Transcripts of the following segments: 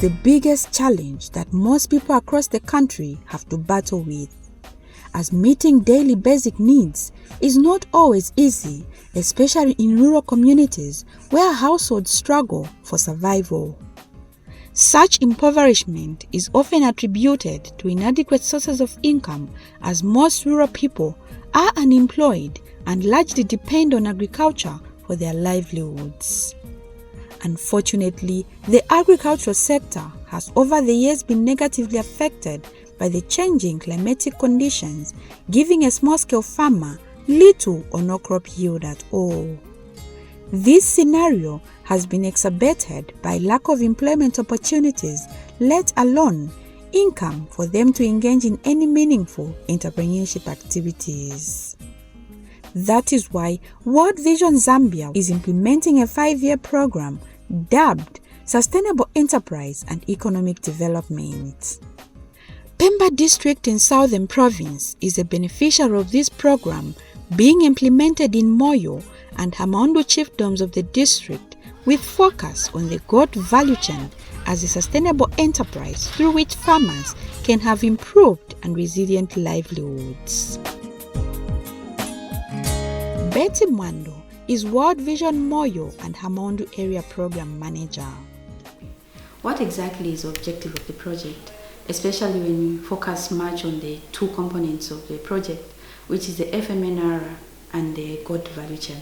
the biggest challenge that most people across the country have to battle with, as meeting daily basic needs is not always easy, especially in rural communities where households struggle for survival. Such impoverishment is often attributed to inadequate sources of income, as most rural people are unemployed and largely depend on agriculture for their livelihoods. Unfortunately, the agricultural sector has over the years been negatively affected by the changing climatic conditions, giving a small-scale farmer little or no crop yield at all. This scenario has been exacerbated by lack of employment opportunities, let alone income for them to engage in any meaningful entrepreneurship activities. That is why World Vision Zambia is implementing a 5-year program dubbed Sustainable Enterprise and Economic Development. Pemba District in Southern Province is a beneficiary of this program, being implemented in Moyo and Hamaundu chiefdoms of the district, with focus on the goat value chain as a sustainable enterprise through which farmers can have improved and resilient livelihoods. Betty Mwando is World Vision Moyo and Hamaundu Area Program Manager. What exactly is the objective of the project, especially when you focus much on the two components of the project, which is the FMNR and the goat value chain?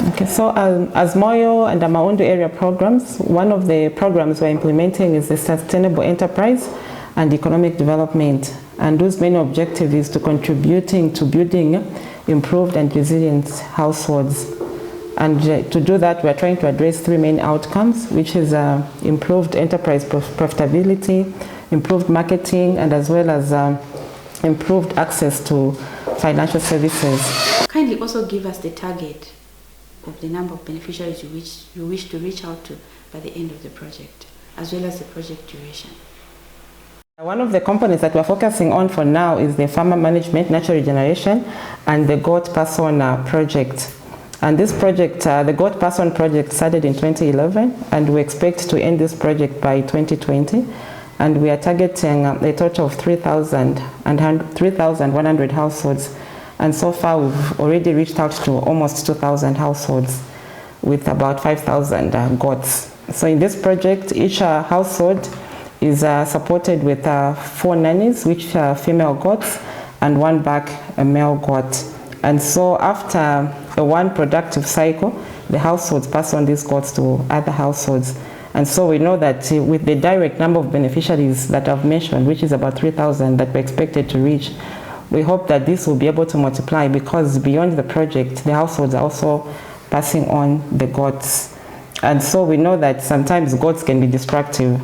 Okay, so as Moyo and Hamaundu Area Programs, one of the programs we're implementing is the Sustainable Enterprise and Economic Development, and whose main objective is to contributing to building improved and resilient households. And to do that, we're trying to address 3 main outcomes, which is improved enterprise profitability, improved marketing, and as well as improved access to financial services. Kindly also give us the target of the number of beneficiaries you wish to reach out to by the end of the project, as well as the project duration. One of the components that we're focusing on for now is the farmer management, natural regeneration, and the goat person project. And this project, the goat person project, started in 2011, and we expect to end this project by 2020. And we are targeting a total of 3,100 households. And so far, we've already reached out to almost 2,000 households with about 5,000 goats. So in this project, each household is supported with 4 nannies, which are female goats, and 1 back, a male goat. And so after one productive cycle, the households pass on these goats to other households. And so we know that with the direct number of beneficiaries that I've mentioned, which is about 3,000 that we're expected to reach, we hope that this will be able to multiply, because beyond the project, the households are also passing on the goats. And so we know that sometimes goats can be destructive.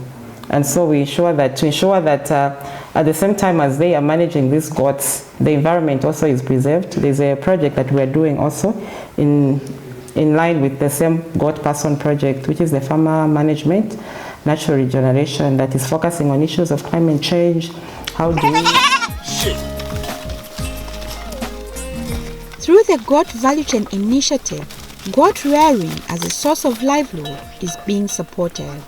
And so to ensure that at the same time as they are managing these goats, the environment also is preserved. There's a project that we're doing also in line with the same goat person project, which is the farmer management, natural regeneration, that is focusing on issues of climate change. How do we... Through the Goat Value Chain initiative, goat rearing as a source of livelihood is being supported.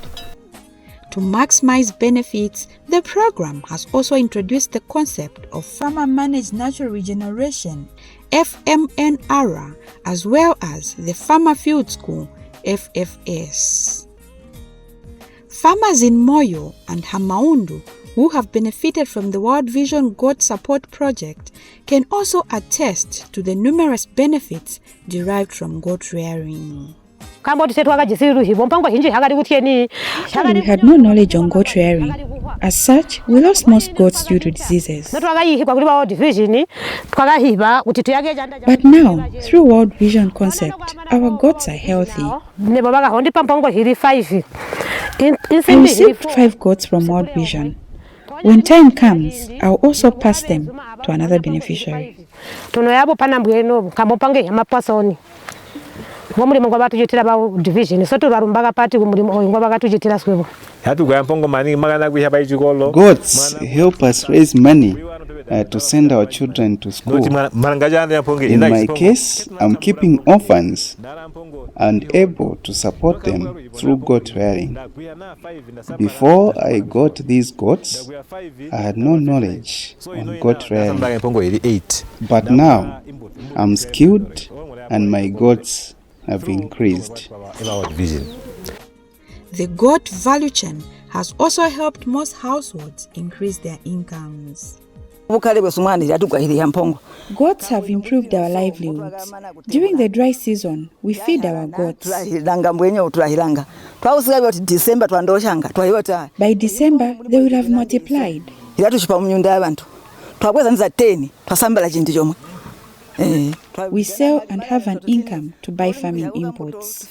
To maximize benefits, the program has also introduced the concept of Farmer-Managed Natural Regeneration, FMNR, as well as the Farmer Field School, FFS. Farmers in Moyo and Hamaundu who have benefited from the World Vision Goat Support Project can also attest to the numerous benefits derived from goat rearing. Actually, we had no knowledge on goat rearing. As such, we lost most goats due to diseases. But now, through World Vision concept, our goats are healthy. I received 5 goats from World Vision. When time comes, I'll also pass them to another beneficiary. Goats help us raise money to send our children to school. In my case, I'm keeping orphans and able to support them through goat rearing. Before I got these goats, I had no knowledge on goat rearing. But now, I'm skilled and my goats have increased. The goat value chain has also helped most households increase their incomes. Goats have improved our livelihoods. During the dry season, we feed our goats. By December, they will have multiplied. We sell and have an income to buy farming imports.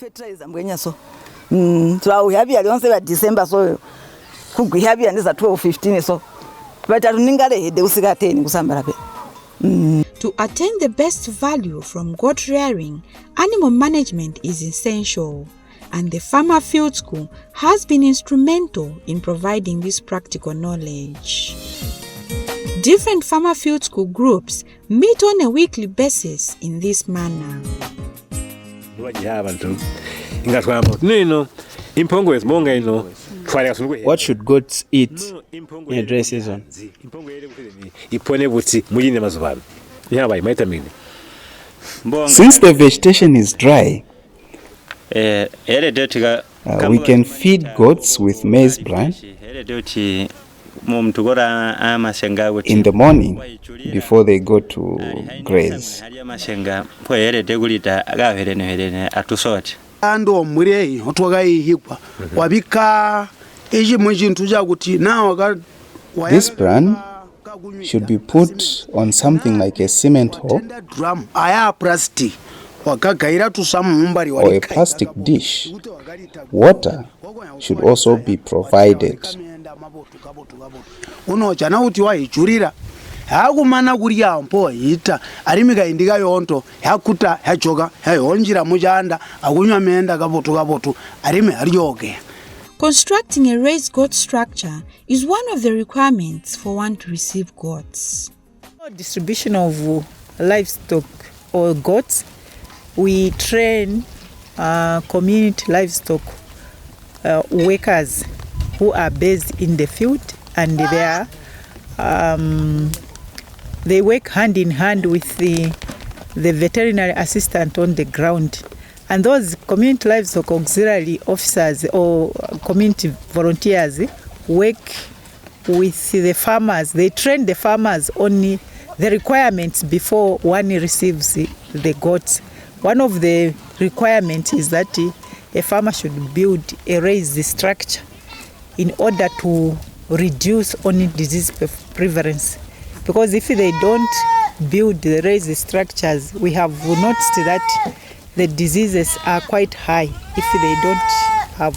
To attain the best value from goat rearing, animal management is essential, and the Farmer Field School has been instrumental in providing this practical knowledge. Different Farmer Field School groups meet on a weekly basis in this manner. What should goats eat in a dry season? Since the vegetation is dry, we can feed goats with maize bran in the morning before they go to graze. This bran should be put on something like a cement hole or a plastic dish. Water should also be provided. Constructing a raised goat structure is one of the requirements for one to receive goats. Distribution of livestock or goats, we train community livestock workers who are based in the field, and they work hand in hand with the veterinary assistant on the ground. And those community livestock auxiliary officers or community volunteers work with the farmers. They train the farmers on the requirements before one receives the goats. One of the requirements is that a farmer should build a raised structure in order to reduce only disease prevalence. Because if they don't build the raised structures, we have noticed that the diseases are quite high if they don't have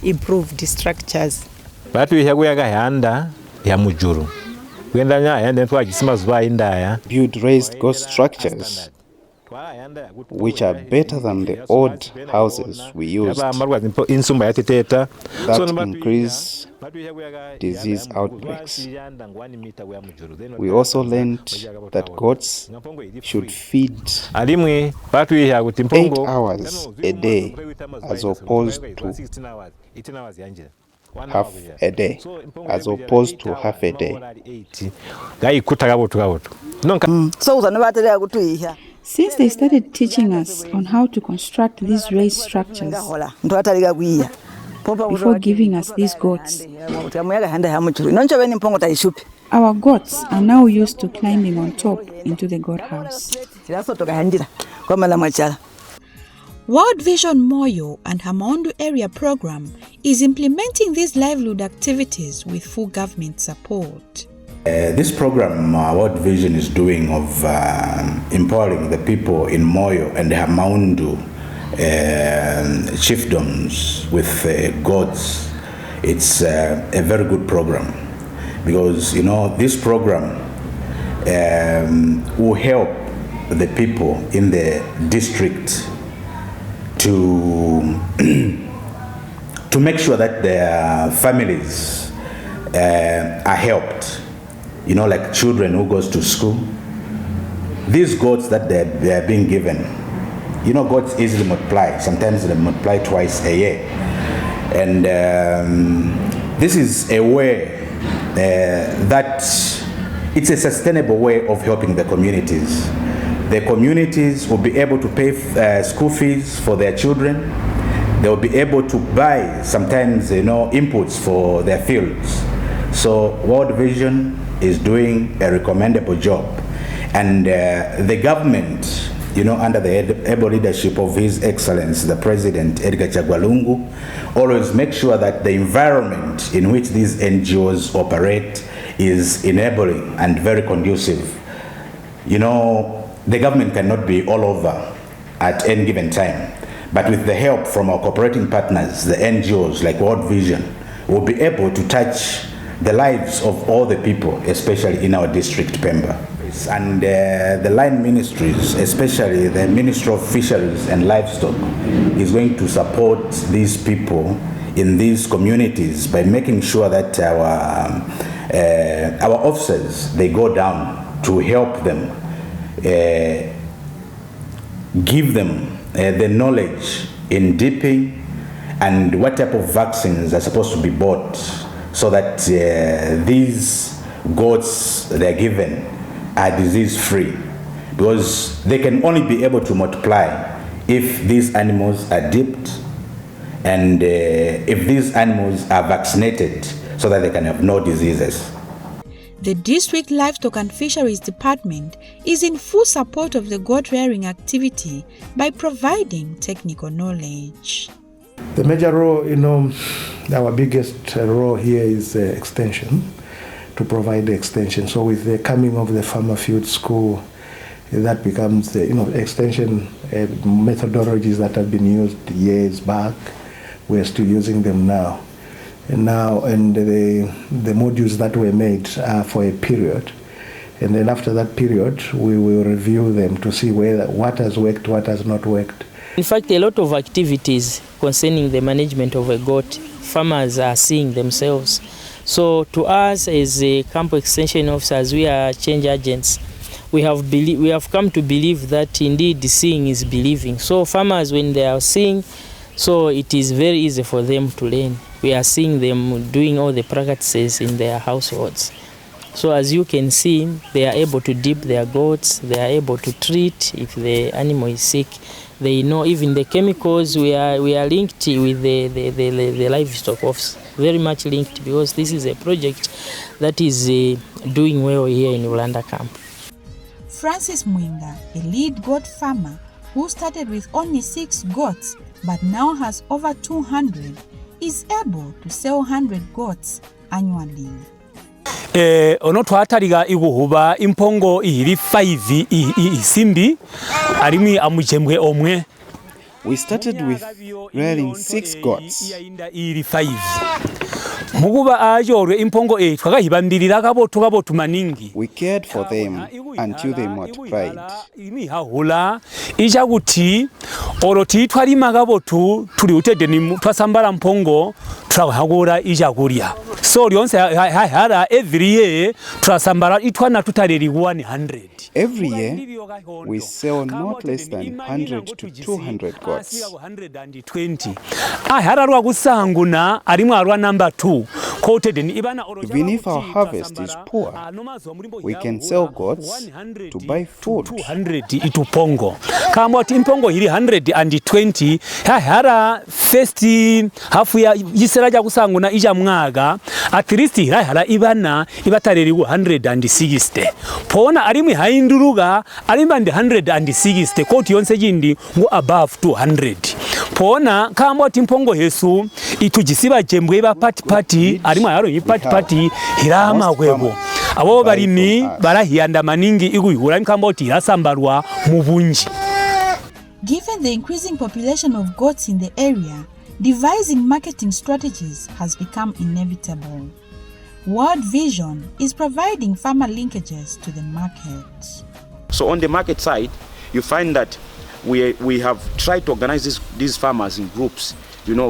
improved structures. Build raised goat structures which are better than the old houses we used that increase disease outbreaks. We also learned that goats should feed 8 hours a day as opposed to half a day. Since they started teaching us on how to construct these raised structures before giving us these goats, our goats are now used to climbing on top into the goat house. World Vision Moyo and Hamaundu Area Program is implementing these livelihood activities with full government support. This program World Vision is doing of empowering the people in Moyo and Hamaundu chiefdoms with goats, it's a very good program, because this program will help the people in the district to make sure that their families are helped like children who goes to school. These goats that they are being given, goats easily multiply. Sometimes they multiply twice a year. And this is a way that it's a sustainable way of helping the communities. The communities will be able to pay school fees for their children. They will be able to buy sometimes, inputs for their fields. So World Vision is doing a recommendable job. And the government, under the able leadership of His Excellency, the President Edgar Chagwa Lungu, always make sure that the environment in which these NGOs operate is enabling and very conducive. The government cannot be all over at any given time, but with the help from our cooperating partners, the NGOs like World Vision, we'll be able to touch the lives of all the people, especially in our district, Pemba. And the line ministries, especially the Ministry of Fisheries and Livestock, is going to support these people in these communities by making sure that our officers, they go down to help them, give them the knowledge in dipping and what type of vaccines are supposed to be bought so that these goats they're given are disease-free, because they can only be able to multiply if these animals are dipped and if these animals are vaccinated so that they can have no diseases. The District Livestock and Fisheries Department is in full support of the goat rearing activity by providing technical knowledge. The major role, our biggest role here is extension, to provide the extension. So with the coming of the Farmer Field School, that becomes the extension methodologies that have been used years back. We're still using them now. And the modules that were made are for a period. And then after that period, we will review them to see what has worked, what has not worked. In fact, a lot of activities concerning the management of a goat, farmers are seeing themselves. So to us as a camp extension officers, we are change agents. We have come to believe that indeed seeing is believing. So farmers, when they are seeing, so it is very easy for them to learn. We are seeing them doing all the practices in their households. So as you can see, they are able to dip their goats, they are able to treat if the animal is sick. They know even the chemicals. We are linked with the livestock office, very much linked, because this is a project that is doing well here in Ulanda camp. Francis Mwinga, a lead goat farmer who started with only 6 goats but now has over 200, is able to sell 100 goats annually. Ono twataliga iguhuba impongo ihiri 5 isimbi alimi amujembwe omwe. We started with rearing 6 goats. Ihiri 5 muguba ajorwe impongo twagahibambirira gabo tumaningi. We cared for them until they multiplied. Imi hahula ija guti oroti twalima gabo tuli utede ni twasambala mpongo twahagura ija guria. So lyonse hara every year twasambala itwana tutareri 100. Every year we sell not less than 100 to 200 goats. 120. Hara rwa gusanguna alimwa arwa number 2. Even if our harvest is poor, we can sell goats to buy food. 200 itupongo. Kama impongo hili 120 hara first half ya yiseraja kusanguna ija mwaga at least hara ibatareri 160. Pona alimwe hainduruga alimbandi 160 koti yonse jindi ngo above 200. Pona kama impongo hesu itujisiba jembwe ba party alimwe yaro ipati hirama gwego abo barimi barahiyanda maningi iguyura imkamboti irasambarwa mu bunji. Given the increasing population of goats in the area, devising marketing strategies has become inevitable. World Vision is providing farmer linkages to the market. So on the market side, you find that we have tried to organize these farmers in groups,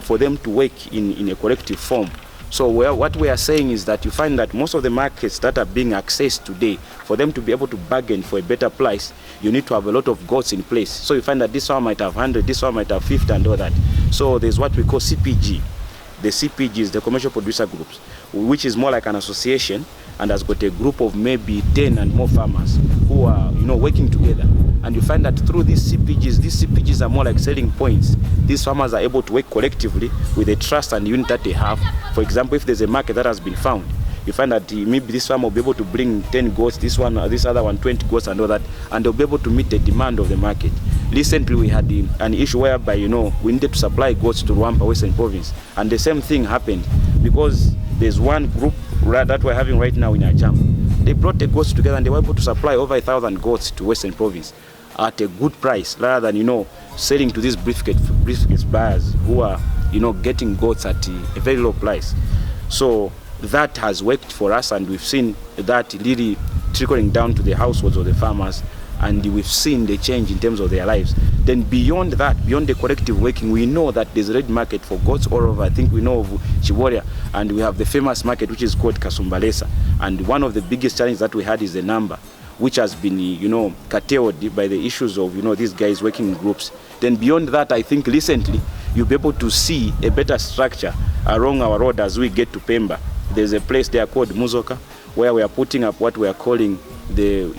for them to work in a collective form, So what we are saying is that you find that most of the markets that are being accessed today, for them to be able to bargain for a better price, you need to have a lot of goats in place. So you find that this one might have 100, this one might have 50 and all that. So there's what we call CPG. The CPG is the commercial producer groups, which is more like an association and has got a group of maybe 10 and more farmers who are, working together. And you find that through these CPGs are more like selling points. These farmers are able to work collectively with the trust and unit that they have. For example, if there's a market that has been found, you find that maybe this farmer will be able to bring 10 goats, this other one 20 goats and all that, and they'll be able to meet the demand of the market. Recently we had an issue whereby, we needed to supply goats to Rwampa, Western Province, and the same thing happened because there's one group that we're having right now in Ajam. They brought the goats together and they were able to supply over 1,000 goats to Western Province at a good price, rather than, selling to these briefcase buyers who are, getting goats at a very low price. So that has worked for us, and we've seen that really trickling down to the households of the farmers, and we've seen the change in terms of their lives. Then beyond that, beyond the collective working, we know that there's a red market for goats all over. I think we know of Chiboria, and we have the famous market which is called Kasumbalesa. And one of the biggest challenges that we had is the number, which has been, curtailed by the issues of, these guys working in groups. Then beyond that, I think recently you'll be able to see a better structure along our road as we get to Pemba. There's a place there called Muzoka, where we are putting up what we are calling the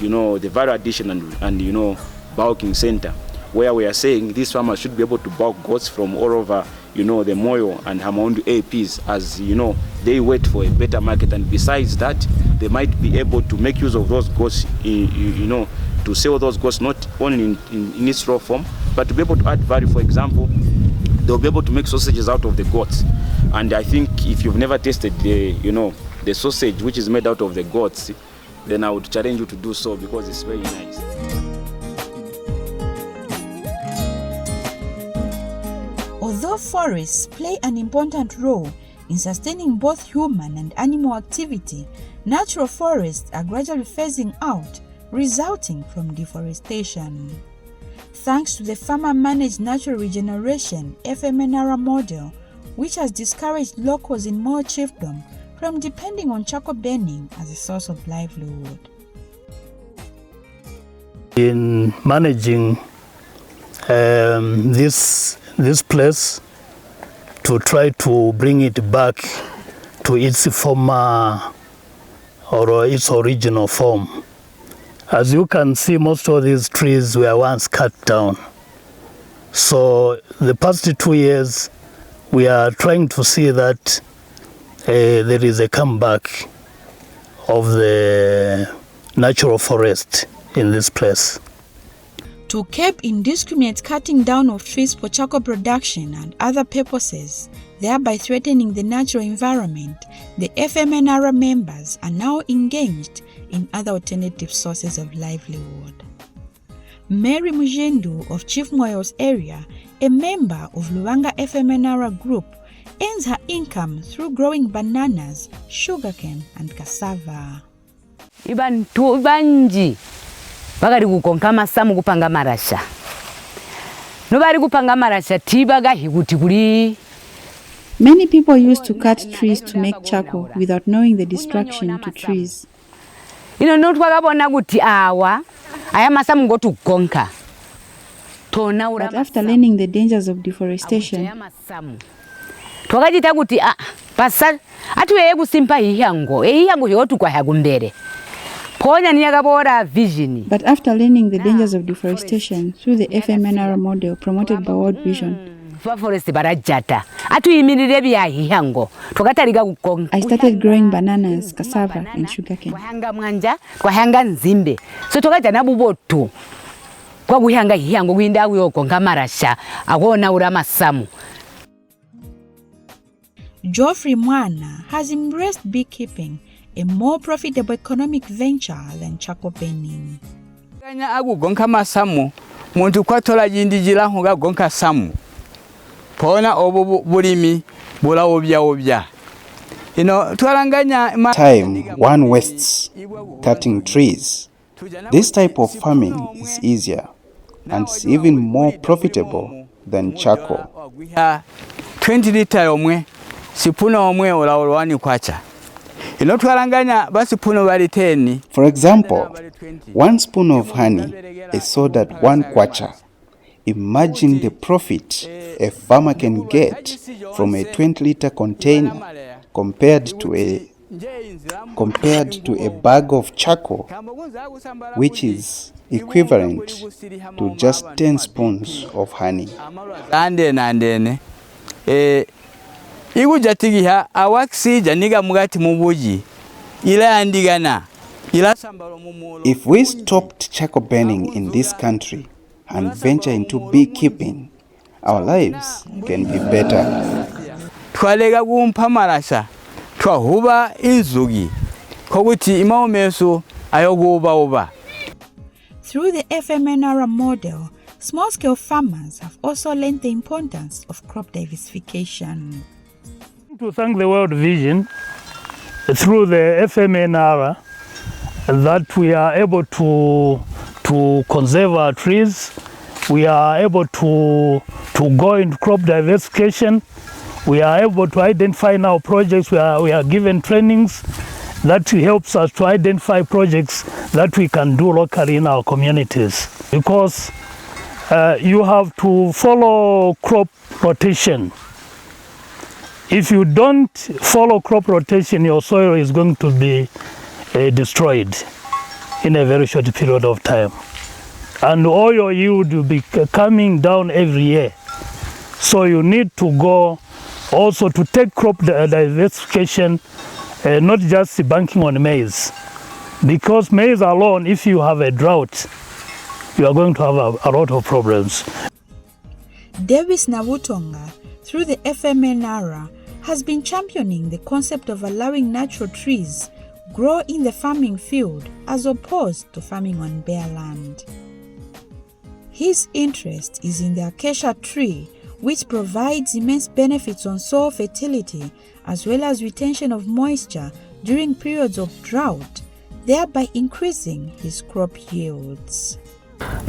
value addition and bulking center, where we are saying these farmers should be able to bulk goats from all over, the Moyo and Hamaundu APs, as they wait for a better market. And besides that, they might be able to make use of those goats, to sell those goats not only in its raw form, but to be able to add value. For example, they'll be able to make sausages out of the goats. And I think if you've never tasted the sausage which is made out of the goats, then I would challenge you to do so, because it's very nice. Although forests play an important role in sustaining both human and animal activity, natural forests are gradually phasing out, resulting from deforestation. Thanks to the farmer-managed natural regeneration FMNR model, which has discouraged locals in Moyo Chiefdom from depending on charcoal burning as a source of livelihood. In managing this place, to try to bring it back to its former or its original form. As you can see, most of these trees were once cut down. So the past 2 years, we are trying to see that there is a comeback of the natural forest in this place. To curb indiscriminate cutting down of trees for charcoal production and other purposes, thereby threatening the natural environment, the FMNR members are now engaged in other alternative sources of livelihood. Mary Mujendu of Chief Moyo's area, a member of Luanga FMNR group, earns her income through growing bananas, sugarcane and cassava. Ibantu banji bagari kukonka masamu kupanga marasha. Nobari kupanga marasha tibaga higuti kuri. Many people used to cut trees to make charcoal without knowing the destruction to trees. Not wagabona guti awa aya masamu go to konka. But after learning the dangers of deforestation, twakajita kuti pasa atuye kusimpa ihango yotu kwa hagumbere ponya niyakabora vision. But after learning the dangers of deforestation through the FMNR model promoted by World Vision, forest barajata atuyimirire bya ihango twakataliga kukonga. I started growing bananas, cassava and sugarcane. Kwahanga mwanja kwahanga nzimbe so twakajana bubotu kwa kuhanga ihango kwinda uyokonga marasha akona ura masamu. Geoffrey Mwana has embraced beekeeping, a more profitable economic venture than charcoal burning. Ganya agu gonka masamu muntu kwatola jindijira hunga gonka samu pona obu bulimi bula obya. Time one wastes cutting trees. This type of farming is easier and it's even more profitable than charcoal. 20 liter omwe sipuno omwe olawolwani kwacha inotwalanganya basi puno bali 10. For example, 1 spoon of honey is sold at 1 kwacha. Imagine the profit a farmer can get from a 20-liter container compared to a bag of charcoal, which is equivalent to just 10 spoons of honey. Igujatigiha awaksija niga mugati mubuji ila andigana ila sambalo mumulo. If we stopped charcoal burning in this country and venture into beekeeping, our lives can be better. Twalega gumpa marasha twahuba inzugi koguti imaomeso ayoguba uba. Through the FMNR model, small-scale farmers have also learned the importance of crop diversification. To thank the World Vision through the FMNR that we are able to conserve our trees, we are able to go into crop diversification, we are able to identify now projects, we are given trainings that helps us to identify projects that we can do locally in our communities. Because you have to follow crop rotation. If you don't follow crop rotation, your soil is going to be destroyed in a very short period of time. And all your yield will be coming down every year. So you need to go also to take crop diversification, not just banking on maize. Because maize alone, if you have a drought, you are going to have a lot of problems. Davis Nabutonga, through the FMNR, has been championing the concept of allowing natural trees grow in the farming field as opposed to farming on bare land. His interest is in the acacia tree, which provides immense benefits on soil fertility as well as retention of moisture during periods of drought, thereby increasing his crop yields. It's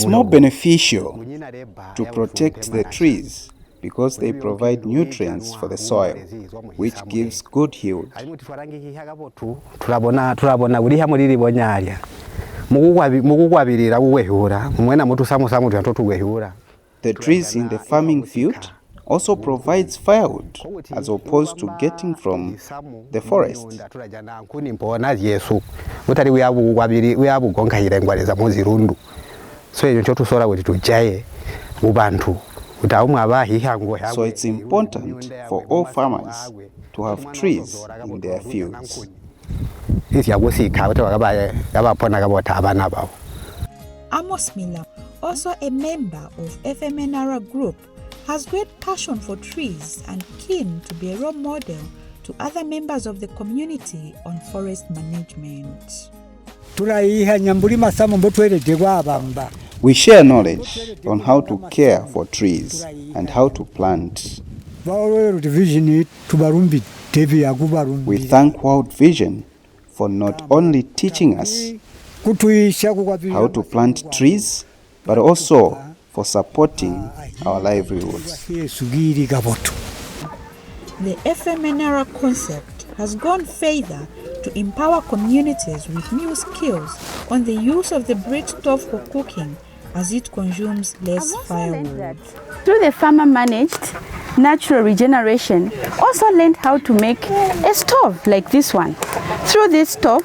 more beneficial to protect the trees because they provide nutrients for the soil, which gives good yield. The trees in the farming field also provides firewood as opposed to getting from the forest. So it's important for all farmers to have trees in their fields. Amos Miller, also a member of FMNR Group, has great passion for trees and keen to be a role model to other members of the community on forest management. We share knowledge on how to care for trees and how to plant. We thank World Vision for not only teaching us how to plant trees, but also for supporting our livelihoods. The FMNR concept has gone further to empower communities with new skills on the use of the brick stove for cooking as it consumes less firewood. Through the farmer-managed natural regeneration, also learned how to make a stove like this one. Through this stove,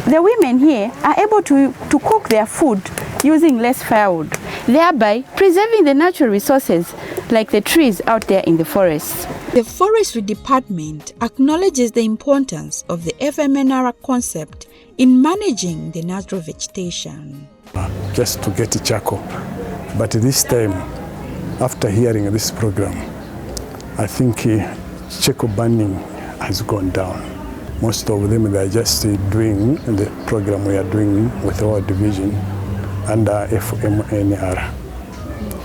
the women here are able to cook their food using less firewood, thereby preserving the natural resources like the trees out there in the forests. The Forestry Department acknowledges the importance of the FMNR concept in managing the natural vegetation. Just to get charcoal, but this time, after hearing this program, I think charcoal burning has gone down. Most of them, they are just doing the program we are doing with our division under FMNR.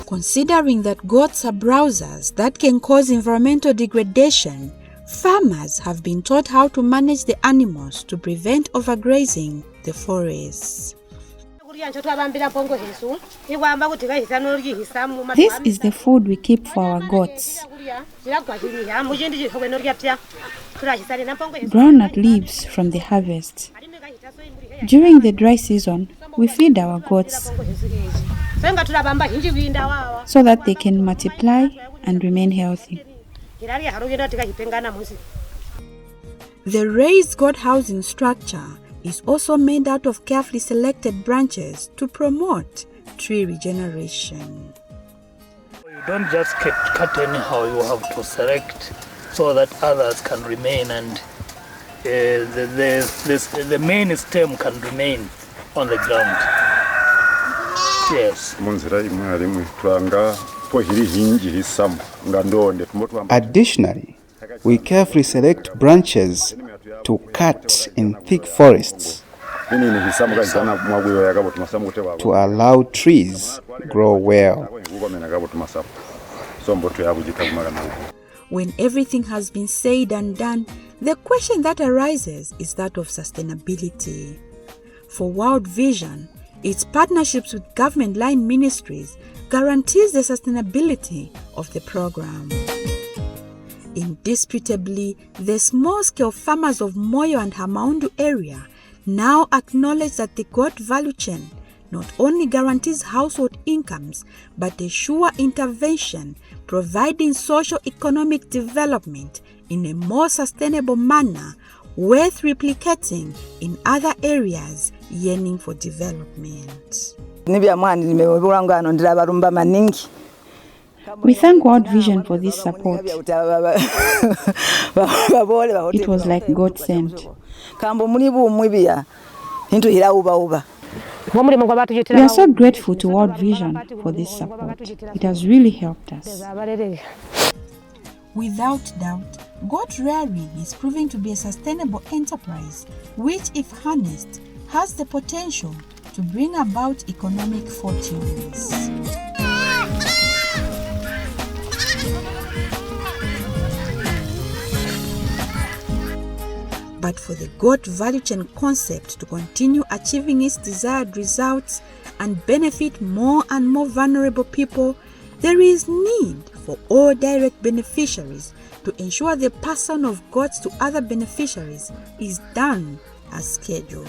Considering that goats are browsers that can cause environmental degradation, farmers have been taught how to manage the animals to prevent overgrazing the forests. This is the food we keep for our goats. Groundnut leaves from the harvest. During the dry season, we feed our goats so that they can multiply and remain healthy. The raised goat housing structure is also made out of carefully selected branches to promote tree regeneration. You don't just cut anyhow, you have to select so that others can remain and the main stem can remain on the ground. Yes. Additionally, we carefully select branches to cut in thick forests to allow trees grow well. When everything has been said and done, the question that arises is that of sustainability. For World Vision, its partnerships with government line ministries guarantees the sustainability of the program. Indisputably, the small-scale farmers of Moyo and Hamaundu area now acknowledge that the goat value chain not only guarantees household incomes, but a sure intervention providing socio-economic development in a more sustainable manner worth replicating in other areas yearning for development. We thank World Vision for this support. It was like God sent. We are so grateful to World Vision for this support. It has really helped us. Without doubt, goat rearing is proving to be a sustainable enterprise which, if harnessed, has the potential to bring about economic fortunes. But for the goat value chain concept to continue achieving its desired results and benefit more and more vulnerable people, there is need for all direct beneficiaries to ensure the passing of goats to other beneficiaries is done as scheduled.